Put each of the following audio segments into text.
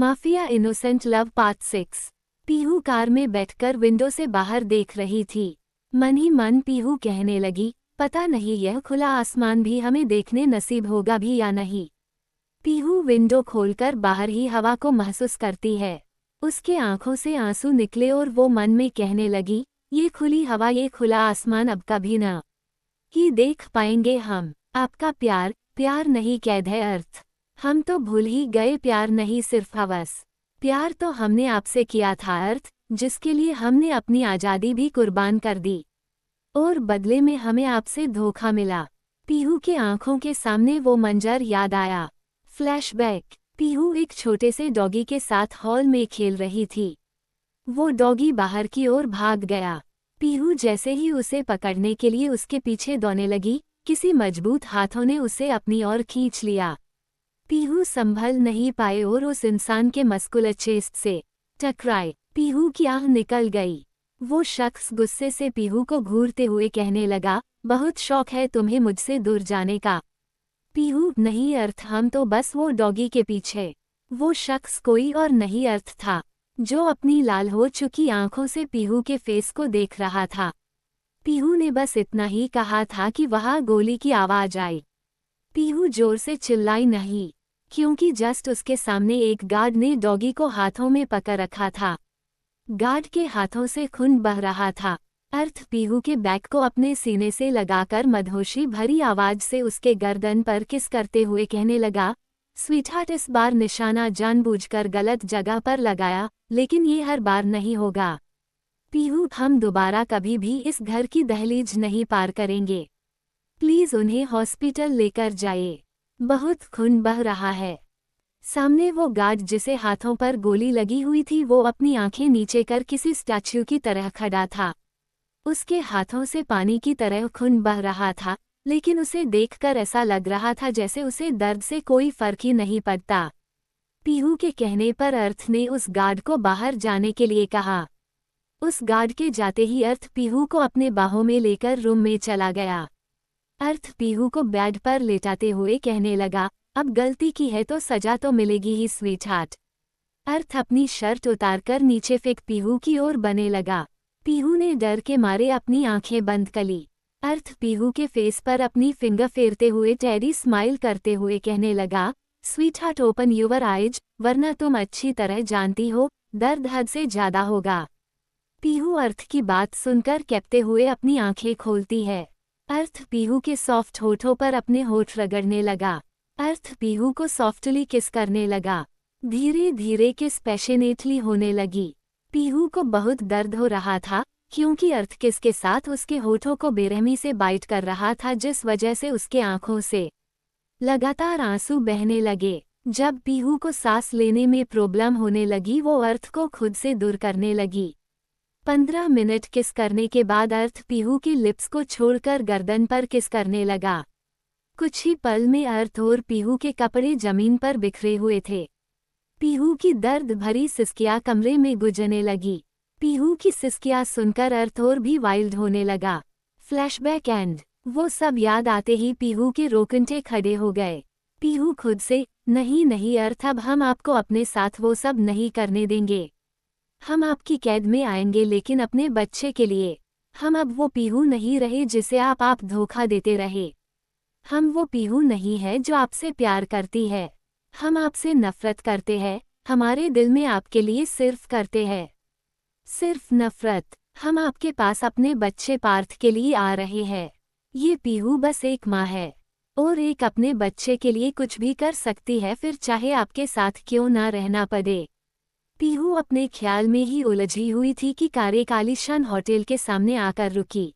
Mafia innocent love part 6। Pihu car में बैठकर window से बाहर देख रही थी। मन ही मन पीहू कहने लगी, पता नहीं यह खुला आसमान भी हमें देखने नसीब होगा भी या नहीं। पीहू विंडो खोलकर बाहर ही हवा को महसूस करती है। उसके आंखों से आंसू निकले और वो मन में कहने लगी, ये खुली हवा, ये खुला आसमान अब कभी न ही देख पाएंगे हम। आपका प्यार, प्यार नहीं कैद है अर्थ। हम तो भूल ही गए, प्यार नहीं सिर्फ हवस। प्यार तो हमने आपसे किया था अर्थ, जिसके लिए हमने अपनी आज़ादी भी कुर्बान कर दी, और बदले में हमें आपसे धोखा मिला। पीहू के आंखों के सामने वो मंजर याद आया। फ्लैशबैक। पीहू एक छोटे से डॉगी के साथ हॉल में खेल रही थी। वो डॉगी बाहर की ओर भाग गया। पीहू जैसे ही उसे पकड़ने के लिए उसके पीछे दौड़ने लगी, किसी मजबूत हाथों ने उसे अपनी ओर खींच लिया। पीहू संभल नहीं पाए और उस इंसान के मस्कुलर चेस्ट से टकराए। पीहू की आह निकल गई। वो शख्स गुस्से से पीहू को घूरते हुए कहने लगा, बहुत शौक है तुम्हें मुझसे दूर जाने का। पीहू, नहीं अर्थ, हम तो बस वो डॉगी के पीछे। वो शख्स कोई और नहीं अर्थ था, जो अपनी लाल हो चुकी आंखों से पीहू के फेस को देख रहा था। पीहू ने बस इतना ही कहा था कि वहां गोली की आवाज आई। पीहू जोर से चिल्लाई नहीं, क्योंकि जस्ट उसके सामने एक गार्ड ने डॉगी को हाथों में पकड़ रखा था। गार्ड के हाथों से खून बह रहा था। अर्थ पीहू के बैग को अपने सीने से लगाकर मदहोशी भरी आवाज से उसके गर्दन पर किस करते हुए कहने लगा, स्वीटहार्ट, इस बार निशाना जानबूझकर गलत जगह पर लगाया, लेकिन ये हर बार नहीं होगा। पीहू, हम दोबारा कभी भी इस घर की दहलीज नहीं पार करेंगे। प्लीज उन्हें हॉस्पिटल लेकर जाइए, बहुत खून बह रहा है। सामने वो गार्ड जिसे हाथों पर गोली लगी हुई थी, वो अपनी आंखें नीचे कर किसी स्टैच्यू की तरह खड़ा था। उसके हाथों से पानी की तरह खून बह रहा था, लेकिन उसे देखकर ऐसा लग रहा था जैसे उसे दर्द से कोई फर्क ही नहीं पड़ता। पीहू के कहने पर अर्थ ने उस गार्ड को बाहर जाने के लिए कहा। उस गार्ड के जाते ही अर्थ पीहू को अपने बाहों में लेकर रूम में चला गया। अर्थ पीहू को बेड पर लेटाते हुए कहने लगा, अब गलती की है तो सजा तो मिलेगी ही स्वीटहार्ट। अर्थ अपनी शर्ट उतारकर नीचे फेंक पीहू की ओर बने लगा। पीहू ने डर के मारे अपनी आंखें बंद कर ली। अर्थ पीहू के फेस पर अपनी फिंगर फेरते हुए टेडी स्माइल करते हुए कहने लगा, स्वीटहार्ट, ओपन यूवर आइज, वरना तुम अच्छी तरह जानती हो दर्द हद से ज्यादा होगा। पीहू अर्थ की बात सुनकर कैपते हुए अपनी आंखें खोलती है। अर्थ पीहू के सॉफ्ट होठों पर अपने होठ रगड़ने लगा। अर्थ पीहू को सॉफ्टली किस करने लगा। धीरे धीरे किस पैशनेटली होने लगी। पीहू को बहुत दर्द हो रहा था, क्योंकि अर्थ किस के साथ उसके होठों को बेरहमी से बाइट कर रहा था, जिस वजह से उसके आंखों से लगातार आंसू बहने लगे। जब पीहू को सांस लेने में प्रॉब्लम होने लगी, वो अर्थ को खुद से दूर करने लगी। 15 मिनट किस करने के बाद अर्थ पीहू की लिप्स को छोड़कर गर्दन पर किस करने लगा। कुछ ही पल में अर्थ और पीहू के कपड़े जमीन पर बिखरे हुए थे। पीहू की दर्द भरी सिसकियां कमरे में गूंजने लगी। पीहू की सिसकियां सुनकर अर्थ और भी वाइल्ड होने लगा। Flashback and. वो सब याद आते ही पीहू के रोकंठे खड़े हो गए। पीहू खुद से, नहीं नहीं अर्थ, अब हम आपको अपने साथ वो सब नहीं करने देंगे। हम आपकी कैद में आएंगे, लेकिन अपने बच्चे के लिए। हम अब वो पीहू नहीं रहे जिसे आप धोखा देते रहे। हम वो पीहू नहीं है जो आपसे प्यार करती है। हम आपसे नफरत करते हैं। हमारे दिल में आपके लिए सिर्फ करते हैं सिर्फ नफरत। हम आपके पास अपने बच्चे पार्थ के लिए आ रहे हैं। ये पीहू बस एक माँ है, और एक अपने बच्चे के लिए कुछ भी कर सकती है, फिर चाहे आपके साथ क्यों ना रहना पड़े। पीहू अपने ख्याल में ही उलझी हुई थी कि कार एक आलीशान होटल के सामने आकर रुकी।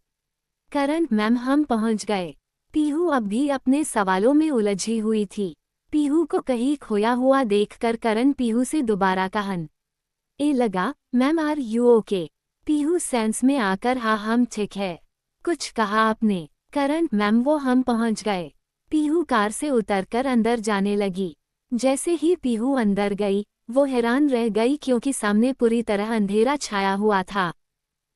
करण, मैम, हम पहुंच गए। पीहू अब भी अपने सवालों में उलझी हुई थी। पीहू को कहीं खोया हुआ देखकर करण पीहू से दोबारा कहने लगा, ma'am, are you okay? Peehu sense में आकर, हाँ हम ठीक है। कुछ कहा आपने? करण, मैम, वो हम पहुंच गए। पीहू कार से उतरकर अंदर जाने लगी। जैसे ही पीहू अंदर गई, वो हैरान रह गई, क्योंकि सामने पूरी तरह अंधेरा छाया हुआ था।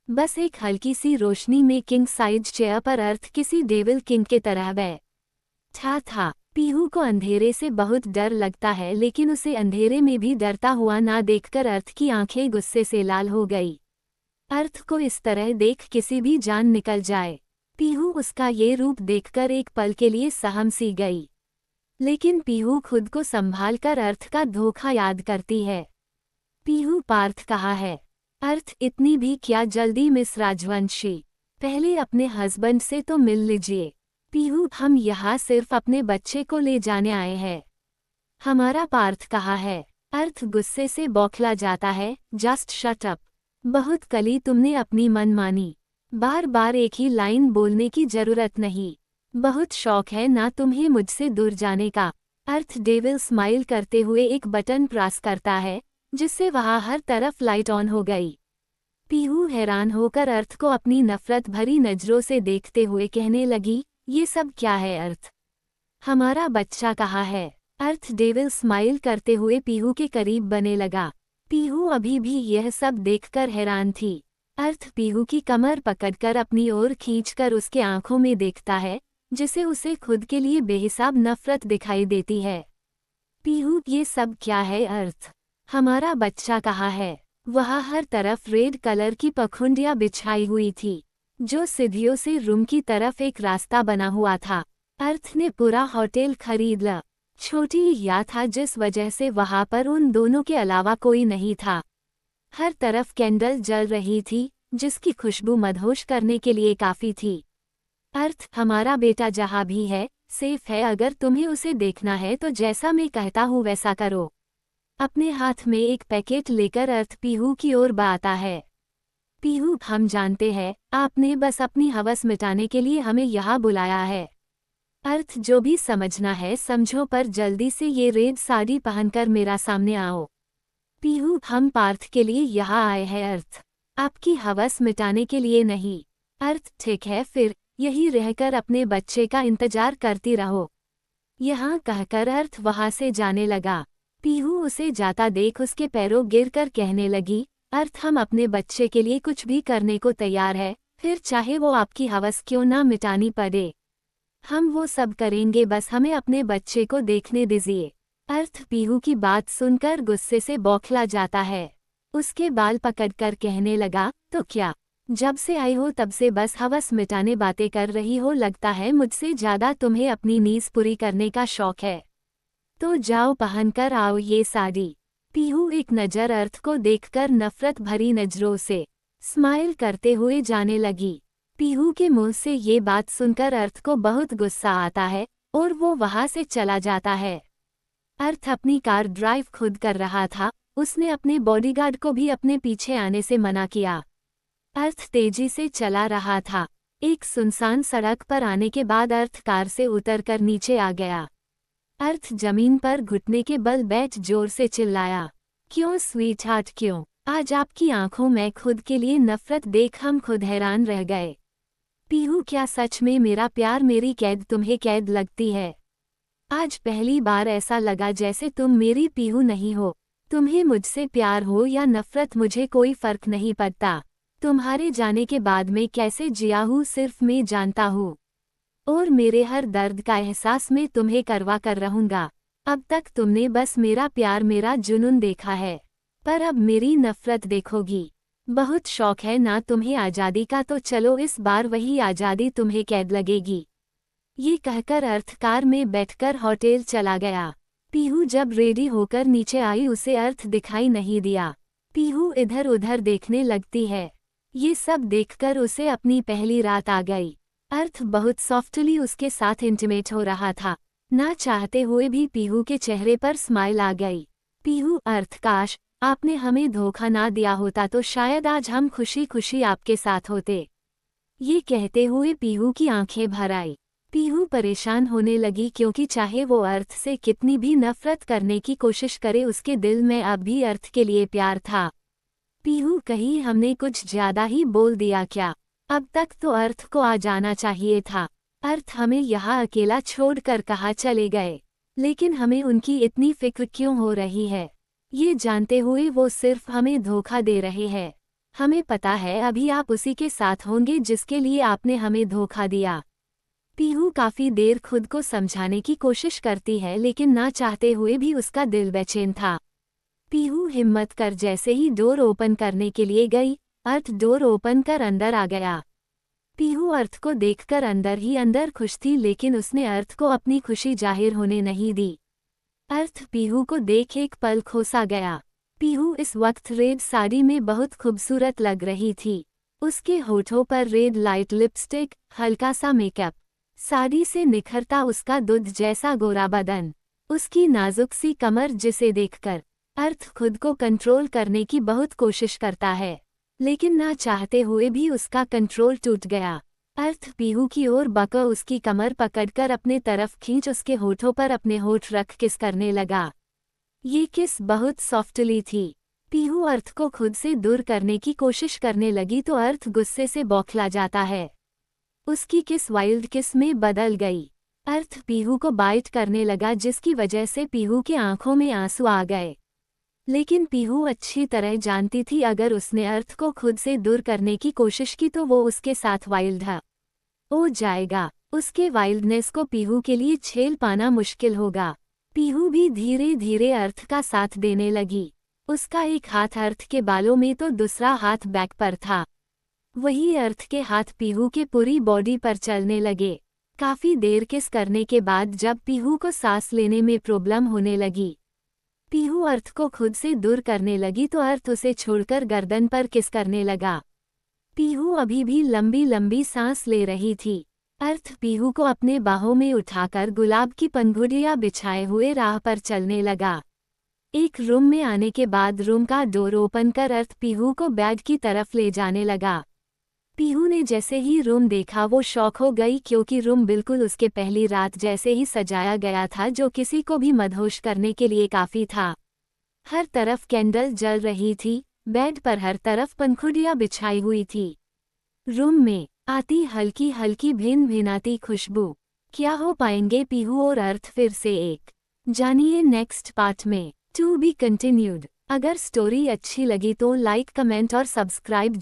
बस एक हल्की सी रोशनी में किंग साइज चेयर पर अर्थ किसी डेविल किंग के तरह बैठा था। पीहू को अंधेरे से बहुत डर लगता है, लेकिन उसे अंधेरे में भी डरता हुआ ना देखकर अर्थ की आंखें गुस्से से लाल हो गई। अर्थ को इस तरह देख किसी भी जान निकल जाए। पीहू उसका ये रूप देखकर एक पल के लिए सहम सी गई, लेकिन पीहू खुद को संभालकर अर्थ का धोखा याद करती है। पीहू पार्थ कहाँ है? अर्थ इतनी भी क्या जल्दी मिस राजवंशी, पहले अपने हस्बैंड से तो मिल लीजिए। पीहू, हम यहाँ सिर्फ अपने बच्चे को ले जाने आए हैं। हमारा पार्थ कहाँ है? अर्थ गुस्से से बौखला जाता है। Just shut up. बहुत कली तुमने अपनी मन मानी। बार बार एक ही लाइन बोलने की जरूरत नहीं। बहुत शौक है ना तुम्हें मुझसे दूर जाने का। अर्थ डेविल स्माइल करते हुए एक बटन प्रेस करता है, जिससे वहाँ हर तरफ लाइट ऑन हो गई। पीहू हैरान होकर अर्थ को अपनी नफरत भरी नजरों से देखते हुए कहने लगी, ये सब क्या है अर्थ? हमारा बच्चा कहाँ है? अर्थ डेविल स्माइल करते हुए पीहू के करीब बने लगा। पीहू अभी भी यह सब देखकर हैरान थी। अर्थ पीहू की कमर पकड़कर अपनी ओर खींचकर उसके आंखों में देखता है, जिसे उसे खुद के लिए बेहिसाब नफरत दिखाई देती है। पीहू, ये सब क्या है अर्थ? हमारा बच्चा कहाँ है? वहाँ हर तरफ रेड कलर की पखुंडियाँ बिछाई हुई थी, जो सीढ़ियों से रूम की तरफ एक रास्ता बना हुआ था। अर्थ ने पूरा होटल खरीद लिया। छोटी या था जिस वजह से वहाँ पर उन दोनों के अलावा कोई नहीं था। हर तरफ कैंडल जल रही थी, जिसकी खुशबू मदहोश करने के लिए काफ़ी थी। अर्थ, हमारा बेटा जहाँ भी है सेफ है। अगर तुम्हें उसे देखना है तो जैसा मैं कहता हूँ वैसा करो। अपने हाथ में एक पैकेट लेकर अर्थ पीहू की ओर बढ़ता है। पीहू, हम जानते हैं आपने बस अपनी हवस मिटाने के लिए हमें यहाँ बुलाया है। अर्थ, जो भी समझना है समझो, पर जल्दी से ये रेड साड़ी पहनकर मेरा सामने आओ। पीहू, हम पार्थ के लिए यहाँ आए हैं अर्थ, आपकी हवस मिटाने के लिए नहीं। अर्थ, ठीक है फिर यही रहकर अपने बच्चे का इंतजार करती रहो। यहाँ कहकर अर्थ वहाँ से जाने लगा। पीहू उसे जाता देख उसके पैरों गिरकर कहने लगी, अर्थ, हम अपने बच्चे के लिए कुछ भी करने को तैयार है, फिर चाहे वो आपकी हवस क्यों ना मिटानी पड़े। हम वो सब करेंगे, बस हमें अपने बच्चे को देखने दीजिए। अर्थ पीहू की बात सुनकर गुस्से से बौखला जाता है। उसके बाल पकड़कर कहने लगा, तो क्या जब से आई हो तब से बस हवस मिटाने बातें कर रही हो? लगता है मुझसे ज़्यादा तुम्हें अपनी नींद पूरी करने का शौक है। तो जाओ पहनकर आओ ये साड़ी। पीहू एक नज़र अर्थ को देखकर नफरत भरी नज़रों से स्माइल करते हुए जाने लगी। पीहू के मुंह से ये बात सुनकर अर्थ को बहुत गुस्सा आता है और वो वहाँ से चला जाता है। अर्थ अपनी कार ड्राइव खुद कर रहा था। उसने अपने बॉडीगार्ड को भी अपने पीछे आने से मना किया। अर्थ तेजी से चला रहा था। एक सुनसान सड़क पर आने के बाद अर्थ कार से उतरकर नीचे आ गया। अर्थ जमीन पर घुटने के बल बैठ जोर से चिल्लाया, क्यों स्वीट हार्ट, क्यों? आज आपकी आंखों में खुद के लिए नफरत देख हम खुद हैरान रह गए। पीहू, क्या सच में मेरा प्यार मेरी कैद तुम्हें कैद लगती है? आज पहली बार ऐसा लगा जैसे तुम मेरी पीहू नहीं हो। तुम्हें मुझसे प्यार हो या नफरत मुझे कोई फर्क नहीं पड़ता। तुम्हारे जाने के बाद मैं कैसे जिया हूँ सिर्फ मैं जानता हूँ, और मेरे हर दर्द का एहसास मैं तुम्हें करवा कर रहूँगा। अब तक तुमने बस मेरा प्यार मेरा जुनून देखा है, पर अब मेरी नफरत देखोगी। बहुत शौक है ना तुम्हें आज़ादी का, तो चलो इस बार वही आज़ादी तुम्हें कैद लगेगी। ये कहकर अर्थ कार में बैठकर होटल चला गया। पीहू जब रेडी होकर नीचे आई उसे अर्थ दिखाई नहीं दिया। पीहू इधर उधर देखने लगती है। ये सब देखकर उसे अपनी पहली रात आ गई। अर्थ बहुत सॉफ्टली उसके साथ इंटीमेट हो रहा था। ना चाहते हुए भी पीहू के चेहरे पर स्माइल आ गई। पीहू, अर्थ, काश आपने हमें धोखा ना दिया होता तो शायद आज हम खुशी खुशी आपके साथ होते। ये कहते हुए पीहू की आंखें भर आई। पीहू परेशान होने लगी, क्योंकि चाहे वो अर्थ से कितनी भी नफरत करने की कोशिश करे उसके दिल में अब भी अर्थ के लिए प्यार था। पीहू, कहीं हमने कुछ ज्यादा ही बोल दिया क्या? अब तक तो अर्थ को आ जाना चाहिए था। अर्थ हमें यहाँ अकेला छोड़कर कहाँ चले गए? लेकिन हमें उनकी इतनी फिक्र क्यों हो रही है? ये जानते हुए वो सिर्फ हमें धोखा दे रहे हैं। हमें पता है अभी आप उसी के साथ होंगे जिसके लिए आपने हमें धोखा दिया। पीहू काफी देर खुद को समझाने की कोशिश करती है लेकिन ना चाहते हुए भी उसका दिल बेचैन था। पीहू हिम्मत कर जैसे ही डोर ओपन करने के लिए गई, अर्थ डोर ओपन कर अंदर आ गया। पीहू अर्थ को देखकर अंदर ही अंदर खुश थी लेकिन उसने अर्थ को अपनी खुशी जाहिर होने नहीं दी। अर्थ पीहू को देख एक पल खोसा गया। पीहू इस वक्त रेड साड़ी में बहुत खूबसूरत लग रही थी। उसके होठों पर रेड लाइट लिपस्टिक, हल्का सा मेकअप, साड़ी से निखरता उसका दूध जैसा गोरा बदन, उसकी नाजुक सी कमर जिसे देखकर अर्थ खुद को कंट्रोल करने की बहुत कोशिश करता है, लेकिन ना चाहते हुए भी उसका कंट्रोल टूट गया। अर्थ पीहू की ओर बका उसकी कमर पकड़कर अपने तरफ खींच उसके होठों पर अपने होठ रख किस करने लगा। ये किस बहुत सॉफ्टली थी। पीहू अर्थ को खुद से दूर करने की कोशिश करने लगी तो अर्थ गुस्से से बौखला जाता है। उसकी किस वाइल्ड किस में बदल गई। अर्थ पीहू को बाइट करने लगा जिसकी वजह से पीहू के आंखों में आंसू आ गए। लेकिन पीहू अच्छी तरह जानती थी अगर उसने अर्थ को खुद से दूर करने की कोशिश की तो वो उसके साथ वाइल्ड हो जाएगा। उसके वाइल्डनेस को पीहू के लिए झेल पाना मुश्किल होगा। पीहू भी धीरे धीरे अर्थ का साथ देने लगी। उसका एक हाथ अर्थ के बालों में तो दूसरा हाथ बैक पर था। वही अर्थ के हाथ पीहू के पूरी बॉडी पर चलने लगे। काफी देर किस करने के बाद जब पीहू को सांस लेने में प्रॉब्लम होने लगी, पीहू अर्थ को खुद से दूर करने लगी तो अर्थ उसे छोड़कर गर्दन पर किस करने लगा। पीहू अभी भी लंबी लंबी सांस ले रही थी। अर्थ पीहू को अपने बाहों में उठाकर गुलाब की पंखुड़ियां बिछाए हुए राह पर चलने लगा। एक रूम में आने के बाद रूम का डोर ओपन कर अर्थ पीहू को बेड की तरफ ले जाने लगा। पीहू ने जैसे ही रूम देखा वो शॉक हो गई क्योंकि रूम बिल्कुल उसके पहली रात जैसे ही सजाया गया था जो किसी को भी मदहोश करने के लिए काफ़ी था। हर तरफ कैंडल जल रही थी, बेड पर हर तरफ पंखुड़ियां बिछाई हुई थी। रूम में आती हल्की हल्की भिन भिनाती खुशबू। क्या हो पाएंगे पीहू और अर्थ फिर से एक? जानिए नेक्स्ट पार्ट में। To be continued. अगर स्टोरी अच्छी लगी तो लाइक कमेंट और सब्सक्राइब